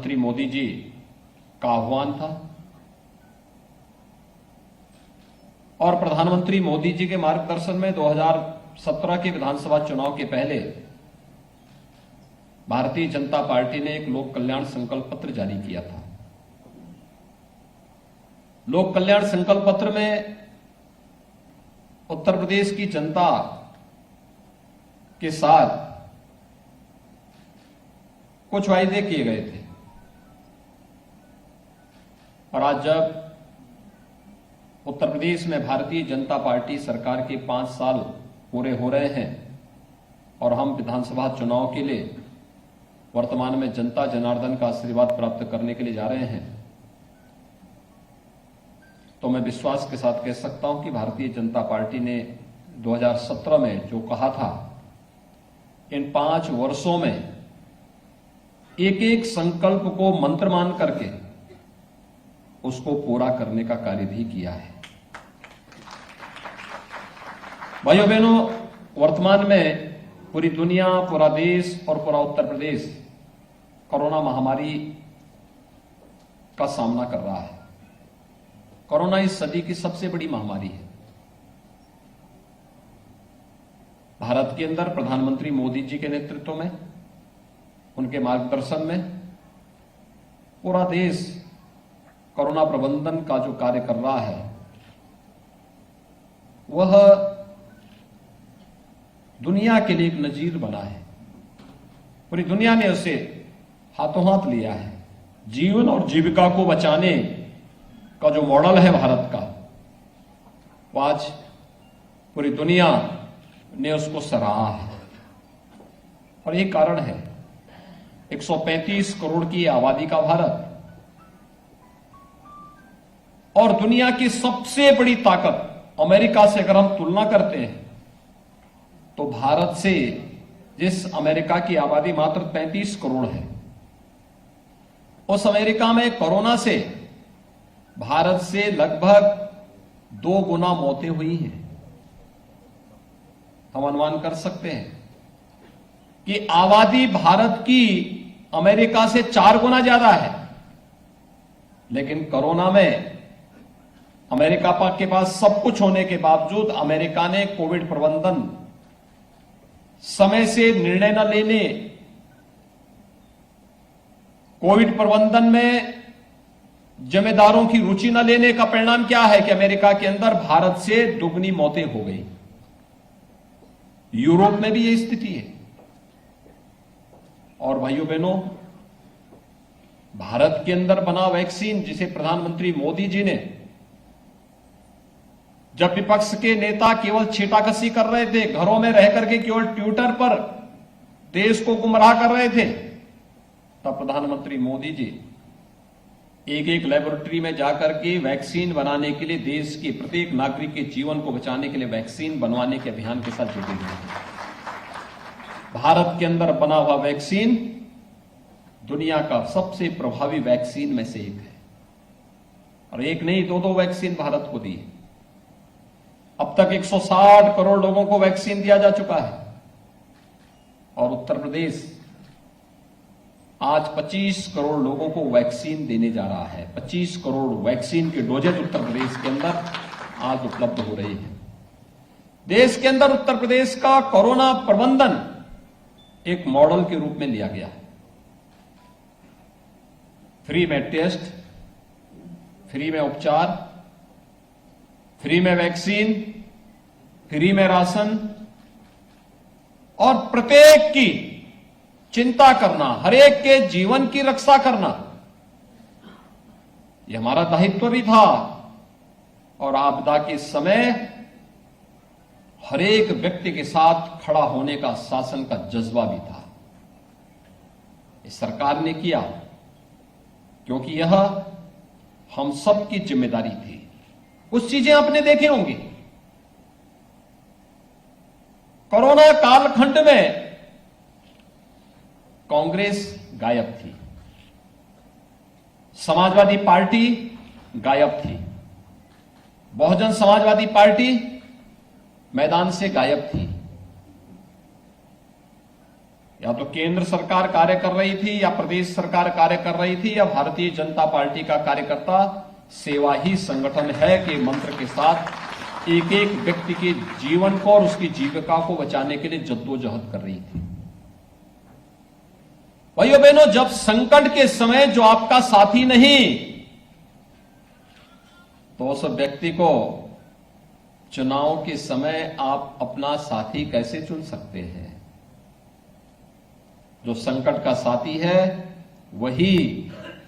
प्रधानमंत्री मोदी जी का आह्वान था और प्रधानमंत्री मोदी जी के मार्गदर्शन में 2017 के विधानसभा चुनाव के पहले भारतीय जनता पार्टी ने एक लोक कल्याण संकल्प पत्र जारी किया था। लोक कल्याण संकल्प पत्र में उत्तर प्रदेश की जनता के साथ कुछ वायदे किए गए थे और आज जब उत्तर प्रदेश में भारतीय जनता पार्टी सरकार के 5 साल पूरे हो रहे हैं और हम विधानसभा चुनाव के लिए वर्तमान में जनता जनार्दन का आशीर्वाद प्राप्त करने के लिए जा रहे हैं, तो मैं विश्वास के साथ कह सकता हूं कि भारतीय जनता पार्टी ने 2017 में जो कहा था, इन 5 वर्षों में एक एक संकल्प को मंत्र मान करके उसको पूरा करने का कार्य भी किया है। भाइयों बहनों, वर्तमान में पूरी दुनिया, पूरा देश और पूरा उत्तर प्रदेश कोरोना महामारी का सामना कर रहा है। कोरोना इस सदी की सबसे बड़ी महामारी है। भारत के अंदर प्रधानमंत्री मोदी जी के नेतृत्व में, उनके मार्गदर्शन में पूरा देश कोरोना प्रबंधन का जो कार्य कर रहा है वह दुनिया के लिए एक नजीर बना है। पूरी दुनिया ने उसे हाथों हाथ लिया है। जीवन और जीविका को बचाने का जो मॉडल है भारत का, वो आज पूरी दुनिया ने उसको सराहा है और ये कारण है 135 करोड़ की आबादी का भारत और दुनिया की सबसे बड़ी ताकत अमेरिका से अगर हम तुलना करते हैं तो भारत से, जिस अमेरिका की आबादी मात्र 35 करोड़ है, उस अमेरिका में कोरोना से भारत से लगभग 2 गुना मौतें हुई हैं। हम अनुमान कर सकते हैं कि आबादी भारत की अमेरिका से 4 गुना ज्यादा है, लेकिन कोरोना में अमेरिका के पास सब कुछ होने के बावजूद अमेरिका ने कोविड प्रबंधन, समय से निर्णय न लेने, कोविड प्रबंधन में जिम्मेदारों की रुचि न लेने का परिणाम क्या है कि अमेरिका के अंदर भारत से दुगनी मौतें हो गई। यूरोप में भी यही स्थिति है। और भाइयों बहनों, भारत के अंदर बना वैक्सीन, जिसे प्रधानमंत्री मोदी जी ने, जब विपक्ष के नेता केवल छींटाकशी कर रहे थे, घरों में रह करके केवल ट्विटर पर देश को गुमराह कर रहे थे, तब प्रधानमंत्री मोदी जी एक एक लेबोरेटरी में जाकर के वैक्सीन बनाने के लिए, देश के प्रत्येक नागरिक के जीवन को बचाने के लिए वैक्सीन बनवाने के अभियान के साथ जुटे हुए हैं। भारत के अंदर बना हुआ वैक्सीन दुनिया का सबसे प्रभावी वैक्सीन में से एक है और एक नहीं, 2 वैक्सीन भारत को दी। अब तक 160 करोड़ लोगों को वैक्सीन दिया जा चुका है और उत्तर प्रदेश आज 25 करोड़ लोगों को वैक्सीन देने जा रहा है। 25 करोड़ वैक्सीन के डोजेज उत्तर प्रदेश के अंदर आज उपलब्ध हो रही है। देश के अंदर उत्तर प्रदेश का कोरोना प्रबंधन एक मॉडल के रूप में लिया गया है। फ्री में टेस्ट, फ्री में उपचार, फ्री में वैक्सीन, फ्री में राशन और प्रत्येक की चिंता करना, हर एक के जीवन की रक्षा करना, यह हमारा दायित्व भी था और आपदा के समय हर एक व्यक्ति के साथ खड़ा होने का शासन का जज्बा भी था। इस सरकार ने किया क्योंकि यह हम सब की जिम्मेदारी थी। कुछ चीजें आपने देखे होंगे, कोरोना कालखंड में कांग्रेस गायब थी, समाजवादी पार्टी गायब थी, बहुजन समाजवादी पार्टी मैदान से गायब थी। या तो केंद्र सरकार कार्य कर रही थी, या प्रदेश सरकार कार्य कर रही थी, या भारतीय जनता पार्टी का कार्यकर्ता सेवा ही संगठन है के मंत्र के साथ एक एक व्यक्ति के जीवन को और उसकी जीविका को बचाने के लिए जद्दोजहद कर रही थी। भाइयों बहनों, जब संकट के समय जो आपका साथी नहीं, तो उस व्यक्ति को चुनाव के समय आप अपना साथी कैसे चुन सकते हैं? जो संकट का साथी है वही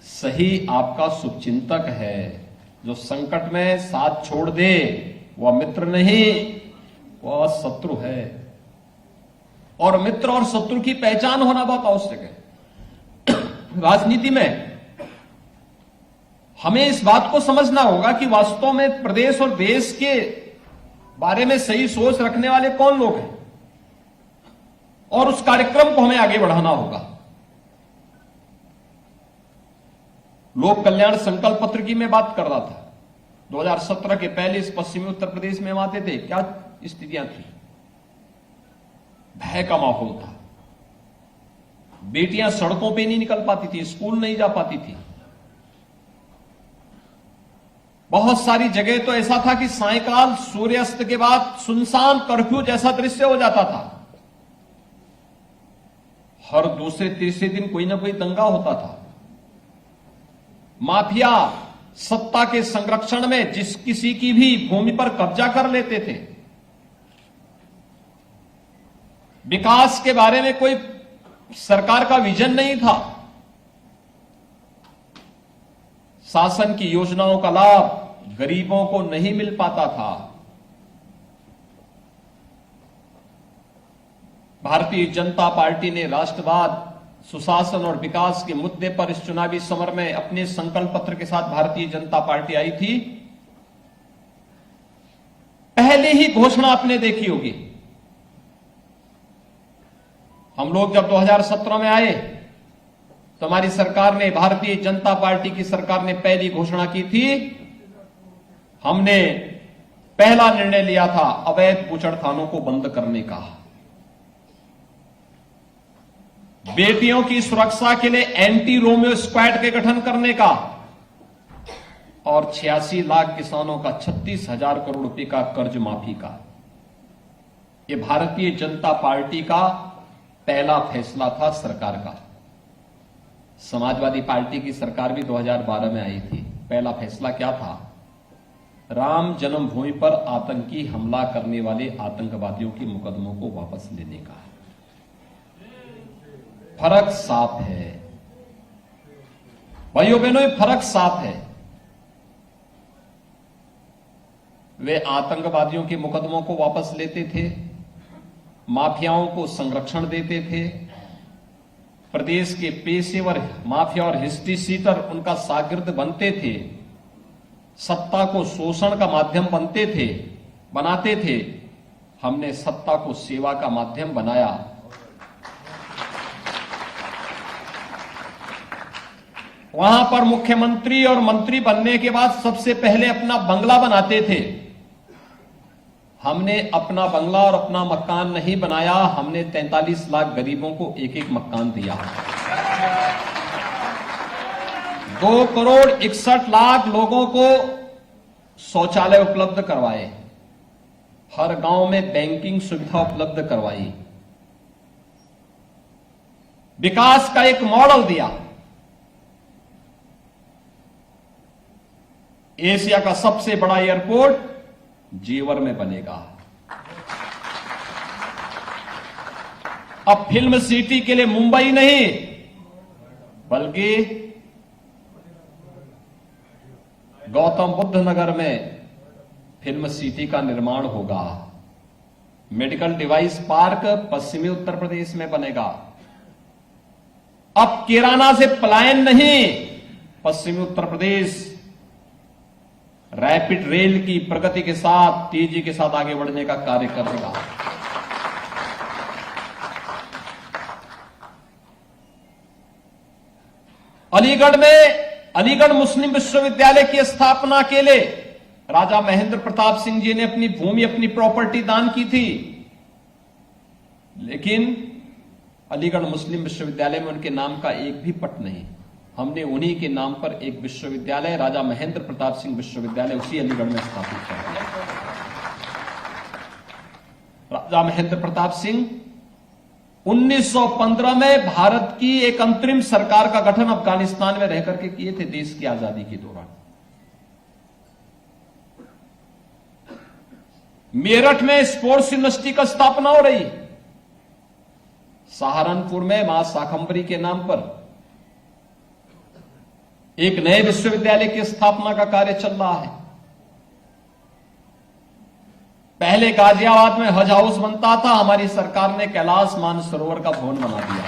सही आपका शुभचिंतक है। जो संकट में साथ छोड़ दे वह मित्र नहीं, वह शत्रु है। और मित्र और शत्रु की पहचान होना बहुत आवश्यक है। राजनीति में हमें इस बात को समझना होगा कि वास्तव में प्रदेश और देश के बारे में सही सोच रखने वाले कौन लोग हैं, और उस कार्यक्रम को हमें आगे बढ़ाना होगा। लोक कल्याण संकल्प पत्र की मैं बात कर रहा था। 2017 के पहले इस पश्चिमी उत्तर प्रदेश में हम आते थे, क्या स्थितियां थी? भय का माहौल था। बेटियां सड़कों पे नहीं निकल पाती थी, स्कूल नहीं जा पाती थी। बहुत सारी जगह तो ऐसा था कि सायंकाल सूर्यास्त के बाद सुनसान कर्फ्यू जैसा दृश्य हो जाता था। हर दूसरे तीसरे दिन कोई ना कोई दंगा होता था। माफिया सत्ता के संरक्षण में जिस किसी की भी भूमि पर कब्जा कर लेते थे। विकास के बारे में कोई सरकार का विजन नहीं था। शासन की योजनाओं का लाभ गरीबों को नहीं मिल पाता था। भारतीय जनता पार्टी ने राष्ट्रवाद, सुशासन और विकास के मुद्दे पर इस चुनावी समर में अपने संकल्प पत्र के साथ भारतीय जनता पार्टी आई थी। पहले ही घोषणा आपने देखी होगी। हम लोग जब 2017 में आए तो हमारी सरकार ने, भारतीय जनता पार्टी की सरकार ने पहली घोषणा की थी। हमने पहला निर्णय लिया था अवैध बूचड़खानों को बंद करने का, बेटियों की सुरक्षा के लिए एंटी रोमियो स्क्वाड के गठन करने का, और 86 लाख किसानों का 36,000 करोड़ रुपए का कर्ज माफी का। यह भारतीय जनता पार्टी का पहला फैसला था सरकार का। समाजवादी पार्टी की सरकार भी 2012 में आई थी। पहला फैसला क्या था? राम जन्मभूमि पर आतंकी हमला करने वाले आतंकवादियों के मुकदमों को वापस लेने का। फर्क साफ है भाइयों बहनों, ये फर्क साफ है। वे आतंकवादियों के मुकदमों को वापस लेते थे, माफियाओं को संरक्षण देते थे, प्रदेश के पेशेवर माफिया और हिस्ट्री सीटर उनका शागिर्द बनते थे, सत्ता को शोषण का माध्यम बनाते थे। हमने सत्ता को सेवा का माध्यम बनाया। वहां पर मुख्यमंत्री और मंत्री बनने के बाद सबसे पहले अपना बंगला बनाते थे। हमने अपना बंगला और अपना मकान नहीं बनाया, हमने 43 लाख गरीबों को एक एक मकान दिया। 2 करोड़ 61 लाख लोगों को शौचालय उपलब्ध करवाए, हर गांव में बैंकिंग सुविधा उपलब्ध करवाई, विकास का एक मॉडल दिया। एशिया का सबसे बड़ा एयरपोर्ट जेवर में बनेगा। अब फिल्म सिटी के लिए मुंबई नहीं बल्कि गौतम बुद्ध नगर में फिल्म सिटी का निर्माण होगा। मेडिकल डिवाइस पार्क पश्चिमी उत्तर प्रदेश में बनेगा। अब किराना से पलायन नहीं, पश्चिमी उत्तर प्रदेश रैपिड रेल की प्रगति के साथ, तेजी के साथ आगे बढ़ने का कार्य करेगा। अलीगढ़ मुस्लिम विश्वविद्यालय की स्थापना के लिए राजा महेंद्र प्रताप सिंह जी ने अपनी भूमि, अपनी प्रॉपर्टी दान की थी। लेकिन अलीगढ़ मुस्लिम विश्वविद्यालय में उनके नाम का एक भी पट नहीं। हमने उन्हीं के नाम पर एक विश्वविद्यालय राजा महेंद्र प्रताप सिंह विश्वविद्यालय उसी अलीगढ़ में स्थापित कर दिया। राजा महेंद्र प्रताप सिंह 1915 में भारत की एक अंतरिम सरकार का गठन अफगानिस्तान में रहकर के किए थे देश की आजादी के दौरान। मेरठ में स्पोर्ट्स यूनिवर्सिटी का स्थापना हो रही। सहारनपुर में मां शाकंभरी के नाम पर एक नए विश्वविद्यालय की स्थापना का कार्य चल रहा है। पहले गाजियाबाद में हज हाउस बनता था, हमारी सरकार ने कैलाश मानसरोवर का भवन बना दिया।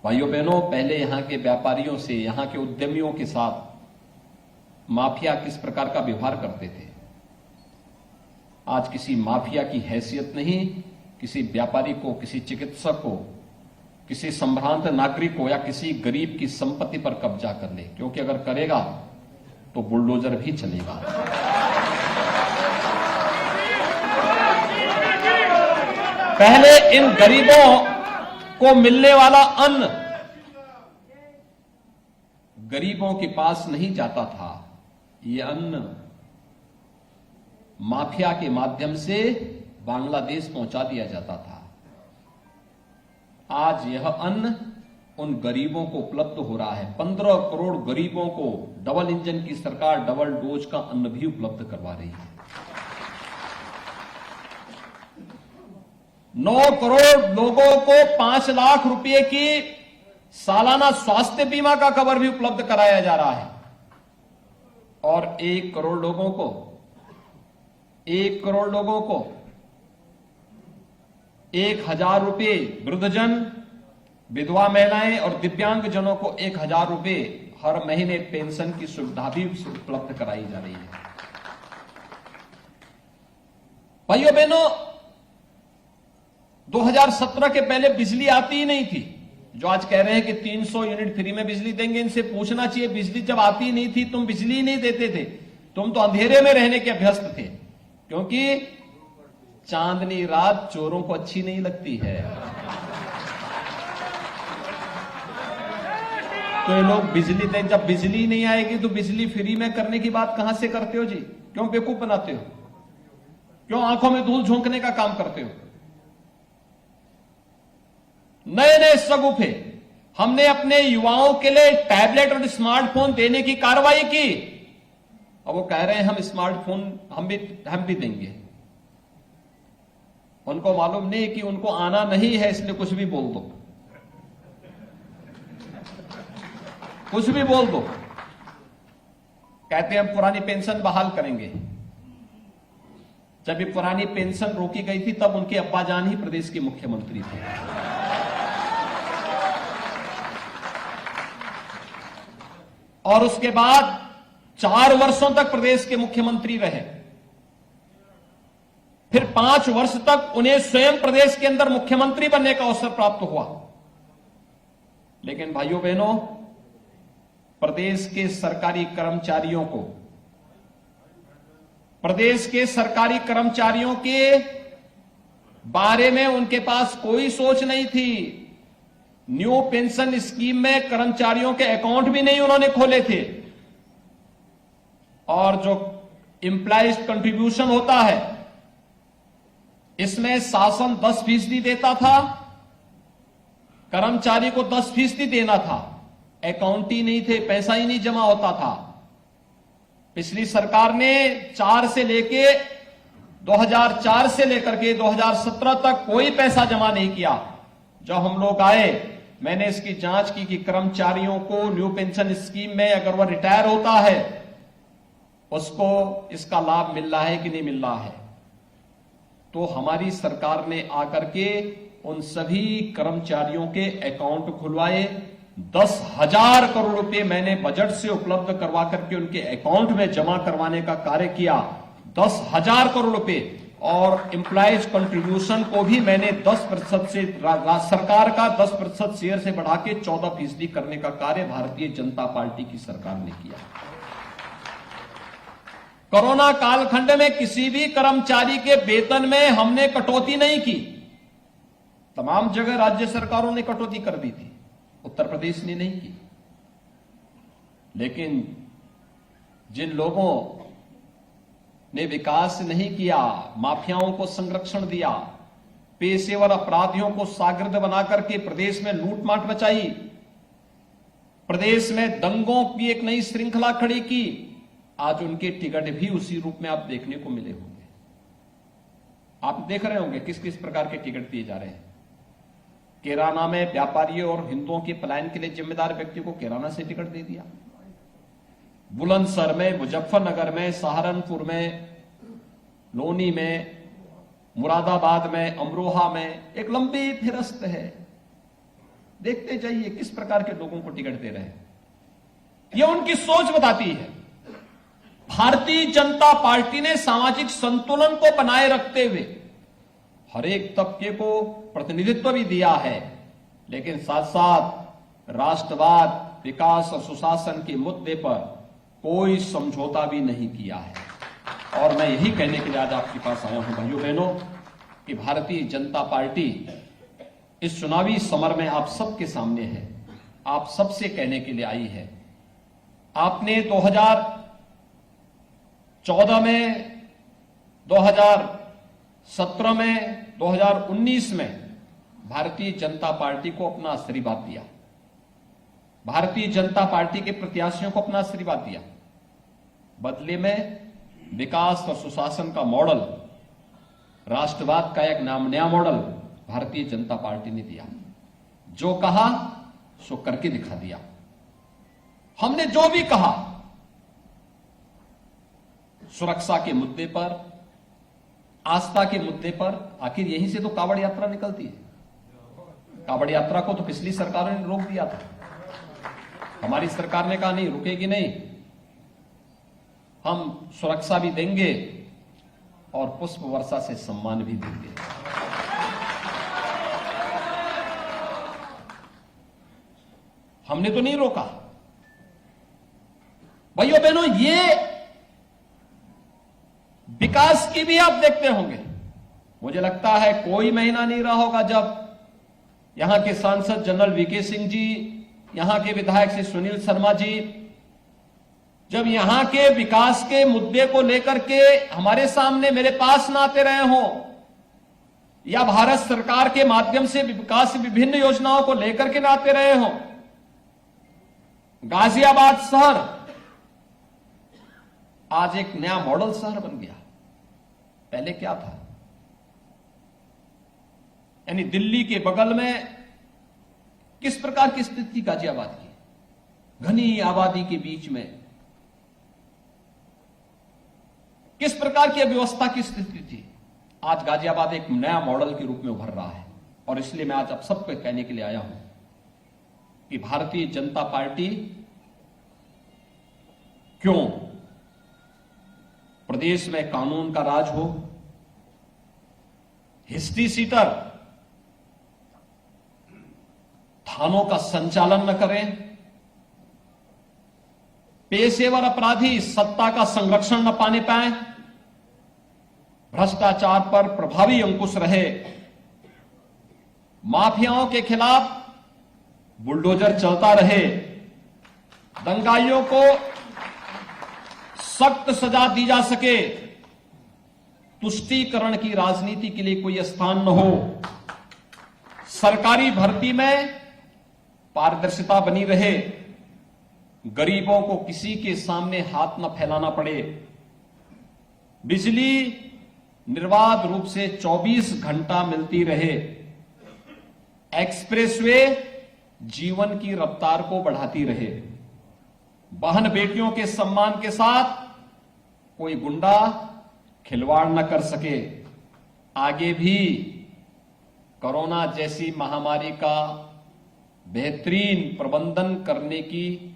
भाइयों बहनों, पहले यहां के व्यापारियों से, यहां के उद्यमियों के साथ माफिया किस प्रकार का व्यवहार करते थे, आज किसी माफिया की हैसियत नहीं। किसी व्यापारी को, किसी चिकित्सक को, किसी संभ्रांत नागरिक को या किसी गरीब की संपत्ति पर कब्जा कर ले, क्योंकि अगर करेगा तो बुलडोजर भी चलेगा। पहले इन गरीबों को मिलने वाला अन्न गरीबों के पास नहीं जाता था। ये अन्न माफिया के माध्यम से बांग्लादेश पहुंचा दिया जाता था। आज यह अन्न उन गरीबों को उपलब्ध हो रहा है। 15 करोड़ गरीबों को डबल इंजन की सरकार डबल डोज का अन्न भी उपलब्ध करवा रही है। 9 करोड़ लोगों को 5 लाख रुपए की सालाना स्वास्थ्य बीमा का कवर भी उपलब्ध कराया जा रहा है। और 1 करोड़ लोगों को 1000 रुपए वृद्धजन, विधवा महिलाएं और दिव्यांग जनों को 1000 रुपए हर महीने पेंशन की सुविधा भी उपलब्ध कराई जा रही है। भाइयों बहनों, 2017 के पहले बिजली आती ही नहीं थी। जो आज कह रहे हैं कि 300 यूनिट फ्री में बिजली देंगे, इनसे पूछना चाहिए, बिजली जब आती ही नहीं थी तुम बिजली ही नहीं देते थे, तुम तो अंधेरे में रहने के अभ्यस्त थे, क्योंकि चांदनी रात चोरों को अच्छी नहीं लगती है। तो ये लोग बिजली दें, जब बिजली नहीं आएगी तो बिजली फ्री में करने की बात कहां से करते हो जी? क्यों बेवकूफ बनाते हो? क्यों आंखों में धूल झोंकने का काम करते हो? नए नए सगुफे हमने अपने युवाओं के लिए टैबलेट और स्मार्टफोन देने की कार्रवाई की। अब वो कह रहे हैं हम स्मार्टफोन हम भी देंगे। उनको मालूम नहीं कि उनको आना नहीं है, इसलिए कुछ भी बोल दो, कुछ भी बोल दो। कहते हैं हम पुरानी पेंशन बहाल करेंगे। जब ये पुरानी पेंशन रोकी गई थी तब उनके अब्बाजान ही प्रदेश के मुख्यमंत्री थे। और उसके बाद 4 वर्षों तक प्रदेश के मुख्यमंत्री रहे। फिर 5 वर्ष तक उन्हें स्वयं प्रदेश के अंदर मुख्यमंत्री बनने का अवसर प्राप्त हुआ। लेकिन भाइयों बहनों, प्रदेश के सरकारी कर्मचारियों के बारे में उनके पास कोई सोच नहीं थी। न्यू पेंशन स्कीम में कर्मचारियों के अकाउंट भी नहीं उन्होंने खोले थे। और जो एम्प्लॉइज कंट्रीब्यूशन होता है, इसमें शासन 10% देता था, कर्मचारी को 10% देना था। अकाउंट ही नहीं थे, पैसा ही नहीं जमा होता था। पिछली सरकार ने 2004 से लेकर के 2017 तक कोई पैसा जमा नहीं किया। जब हम लोग आए, मैंने इसकी जांच की कि कर्मचारियों को न्यू पेंशन स्कीम में अगर वह रिटायर होता है उसको इसका लाभ मिल रहा है कि नहीं मिल रहा है। तो हमारी सरकार ने आकर के उन सभी कर्मचारियों के अकाउंट खुलवाए। 10,000 करोड़ रुपए मैंने बजट से उपलब्ध करवा करके उनके अकाउंट में जमा करवाने का कार्य किया। 10,000 करोड़ रुपए। और एम्प्लॉइज कंट्रीब्यूशन को भी मैंने 10% से, सरकार का 10% शेयर से बढ़ा के 14% करने का कार्य भारतीय जनता पार्टी की सरकार ने किया। कोरोना कालखंड में किसी भी कर्मचारी के वेतन में हमने कटौती नहीं की। तमाम जगह राज्य सरकारों ने कटौती कर दी थी, उत्तर प्रदेश ने नहीं की। लेकिन जिन लोगों ने विकास नहीं किया, माफियाओं को संरक्षण दिया, पेशेवर अपराधियों को शागिर्द बनाकर के प्रदेश में लूटमाट मचाई, प्रदेश में दंगों की एक नई श्रृंखला खड़ी की, आज उनके टिकट भी उसी रूप में आप देखने को मिले होंगे। आप देख रहे होंगे किस किस प्रकार के टिकट दिए जा रहे हैं। कैराना में व्यापारियों और हिंदुओं के पलायन के लिए जिम्मेदार व्यक्ति को कैराना से टिकट दे दिया। बुलंदशहर में, मुजफ्फरनगर में, सहारनपुर में, लोनी में, मुरादाबाद में, अमरोहा में एक लंबी फिरस्त है। देखते जाइए किस प्रकार के लोगों को टिकट दे रहे हैं। यह उनकी सोच बताती है। भारतीय जनता पार्टी ने सामाजिक संतुलन को बनाए रखते हुए हर एक तबके को प्रतिनिधित्व भी दिया है, लेकिन साथ साथ राष्ट्रवाद, विकास और सुशासन के मुद्दे पर कोई समझौता भी नहीं किया है। और मैं यही कहने के लिए आज आपके पास आया हूं भाइयों बहनों कि भारतीय जनता पार्टी इस चुनावी समर में आप सबके सामने है, आप सबसे कहने के लिए आई है। आपने 2014 में, 2017 में, 2019 में भारतीय जनता पार्टी को अपना आशीर्वाद दिया, भारतीय जनता पार्टी के प्रत्याशियों को अपना आशीर्वाद दिया। बदले में विकास और सुशासन का मॉडल, राष्ट्रवाद का एक नया मॉडल भारतीय जनता पार्टी ने दिया। जो कहा सो करके दिखा दिया। हमने जो भी कहा सुरक्षा के मुद्दे पर, आस्था के मुद्दे पर, आखिर यहीं से तो कांवड़ यात्रा निकलती है। कांवड़ यात्रा को तो पिछली सरकारों ने रोक दिया था, हमारी सरकार ने कहा नहीं, रुकेगी नहीं, हम सुरक्षा भी देंगे और पुष्प वर्षा से सम्मान भी देंगे। हमने तो नहीं रोका। भाइयों बहनों, ये विकास की भी आप देखते होंगे। मुझे लगता है कोई महीना नहीं रहा होगा जब यहां के सांसद जनरल वीके सिंह जी, यहां के विधायक श्री सुनील शर्मा जी, जब यहां के विकास के मुद्दे को लेकर के हमारे सामने, मेरे पास ना आते रहे हों, या भारत सरकार के माध्यम से विकास विभिन्न योजनाओं को लेकर के ना आते रहे हों। गाजियाबाद शहर आज एक नया मॉडल शहर बन गया। पहले क्या था? यानी दिल्ली के बगल में किस प्रकार की स्थिति थी गाजियाबाद की, घनी आबादी के बीच में किस प्रकार की अव्यवस्था की स्थिति थी। आज गाजियाबाद एक नया मॉडल के रूप में उभर रहा है। और इसलिए मैं आज आप सबको कहने के लिए आया हूं कि भारतीय जनता पार्टी क्यों प्रदेश में कानून का राज हो, हिस्ट्री सीटर थानों का संचालन न करें, पेशेवर अपराधी सत्ता का संरक्षण न पाने पाए, भ्रष्टाचार पर प्रभावी अंकुश रहे, माफियाओं के खिलाफ बुलडोजर चलता रहे, दंगाइयों को सख्त सजा दी जा सके, तुष्टीकरण की राजनीति के लिए कोई स्थान न हो, सरकारी भर्ती में पारदर्शिता बनी रहे, गरीबों को किसी के सामने हाथ न फैलाना पड़े, बिजली निर्बाध रूप से 24 घंटा मिलती रहे, एक्सप्रेसवे जीवन की रफ्तार को बढ़ाती रहे, बहन बेटियों के सम्मान के साथ कोई गुंडा खिलवाड़ न कर सके। आगे भी कोरोना जैसी महामारी का बेहतरीन प्रबंधन करने की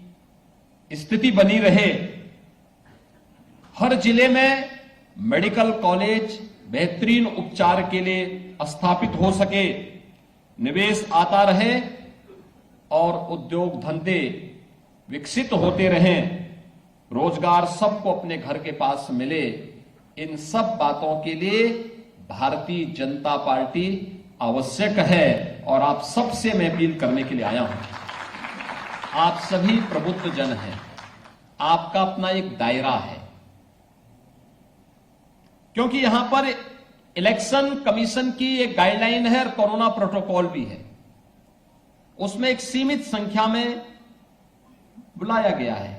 स्थिति बनी रहे, हर जिले में मेडिकल कॉलेज बेहतरीन उपचार के लिए स्थापित हो सके, निवेश आता रहे और उद्योग धंधे विकसित होते रहें, रोजगार सबको अपने घर के पास मिले, इन सब बातों के लिए भारतीय जनता पार्टी आवश्यक है। और आप सबसे मैं अपील करने के लिए आया हूं, आप सभी प्रबुद्ध जन हैं, आपका अपना एक दायरा है, क्योंकि यहां पर इलेक्शन कमीशन की एक गाइडलाइन है और कोरोना प्रोटोकॉल भी है। उसमें एक सीमित संख्या में बुलाया गया है।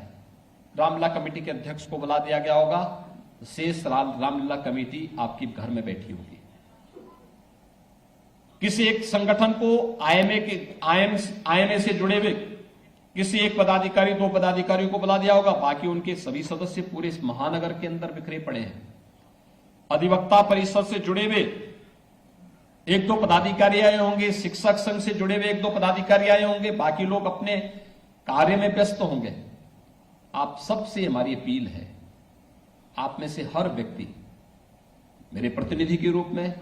रामलीला कमेटी के अध्यक्ष को बुला दिया गया होगा, शेष रामलीला कमेटी आपकी घर में बैठी होगी। किसी एक संगठन को आईएमए से जुड़े हुए किसी एक पदाधिकारी, 2 पदाधिकारियों को बुला दिया होगा, बाकी उनके सभी सदस्य पूरे इस महानगर के अंदर बिखरे पड़े हैं। अधिवक्ता परिषद से जुड़े हुए 1-2 पदाधिकारी आए होंगे, शिक्षक संघ से जुड़े हुए 1-2 पदाधिकारी आए होंगे, बाकी लोग अपने कार्य में व्यस्त होंगे। आप सबसे हमारी अपील है, आप में से हर व्यक्ति मेरे प्रतिनिधि के रूप में,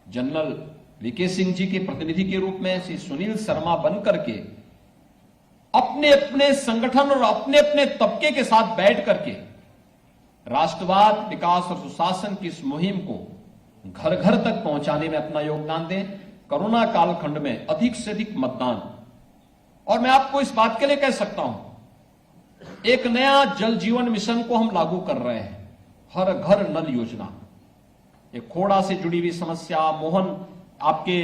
जनरल वीके सिंह जी के प्रतिनिधि के रूप में, श्री सुनील शर्मा बनकर के अपने अपने संगठन और अपने अपने तबके के साथ बैठ करके राष्ट्रवाद, विकास और सुशासन की इस मुहिम को घर घर तक पहुंचाने में अपना योगदान दें। कोरोना कालखंड में अधिक से अधिक मतदान। और मैं आपको इस बात के लिए कह सकता हूं, एक नया जल जीवन मिशन को हम लागू कर रहे हैं, हर घर नल योजना। एक खोड़ा से जुड़ी हुई समस्या, मोहन आपके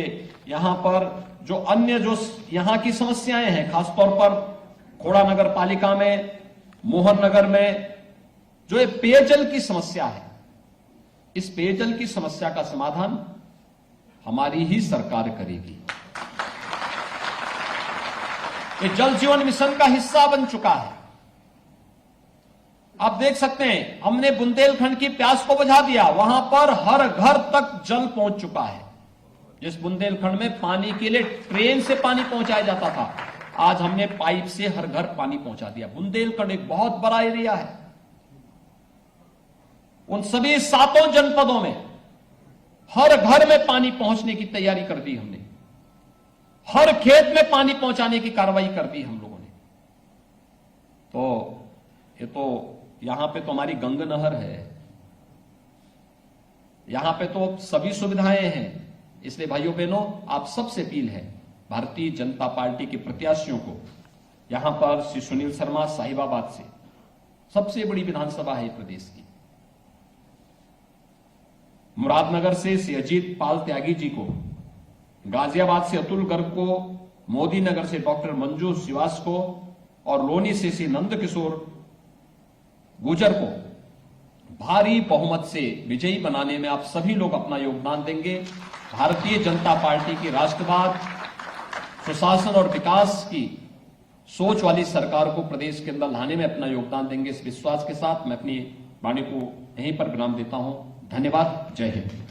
यहां पर जो अन्य जो यहां की समस्याएं हैं, खासतौर पर खोड़ा नगर पालिका में, मोहन नगर में जो ये पेयजल की समस्या है, इस पेयजल की समस्या का समाधान हमारी ही सरकार करेगी। ये जल जीवन मिशन का हिस्सा बन चुका है। आप देख सकते हैं, हमने बुंदेलखंड की प्यास को बुझा दिया, वहां पर हर घर तक जल पहुंच चुका है। जिस बुंदेलखंड में पानी के लिए ट्रेन से पानी पहुंचाया जाता था, आज हमने पाइप से हर घर पानी पहुंचा दिया। बुंदेलखंड एक बहुत बड़ा एरिया है। उन सभी 7 जनपदों में हर घर में पानी पहुंचने की तैयारी कर दी हमने, हर खेत में पानी पहुंचाने की कार्रवाई कर दी हम लोगों ने। तो ये तो यहां पे तो हमारी गंगा नहर है, यहां पे तो सभी सुविधाएं हैं। इसलिए भाइयों बहनों, आप सबसे अपील है, भारतीय जनता पार्टी के प्रत्याशियों को, यहां पर श्री सुनील शर्मा साहिबाबाद से, सबसे बड़ी विधानसभा है प्रदेश की, मुरादनगर से श्री अजीत पाल त्यागी जी को, गाजियाबाद से अतुल गर्ग को, मोदी नगर से डॉक्टर मंजू श्रीवास को और लोनी से श्री नंद किशोर गुजर को भारी बहुमत से विजयी बनाने में आप सभी लोग अपना योगदान देंगे। भारतीय जनता पार्टी की राष्ट्रवाद, सुशासन और विकास की सोच वाली सरकार को प्रदेश के अंदर लाने में अपना योगदान देंगे। इस विश्वास के साथ मैं अपनी वाणी को यहीं पर विराम देता हूं। धन्यवाद। जय हिंद।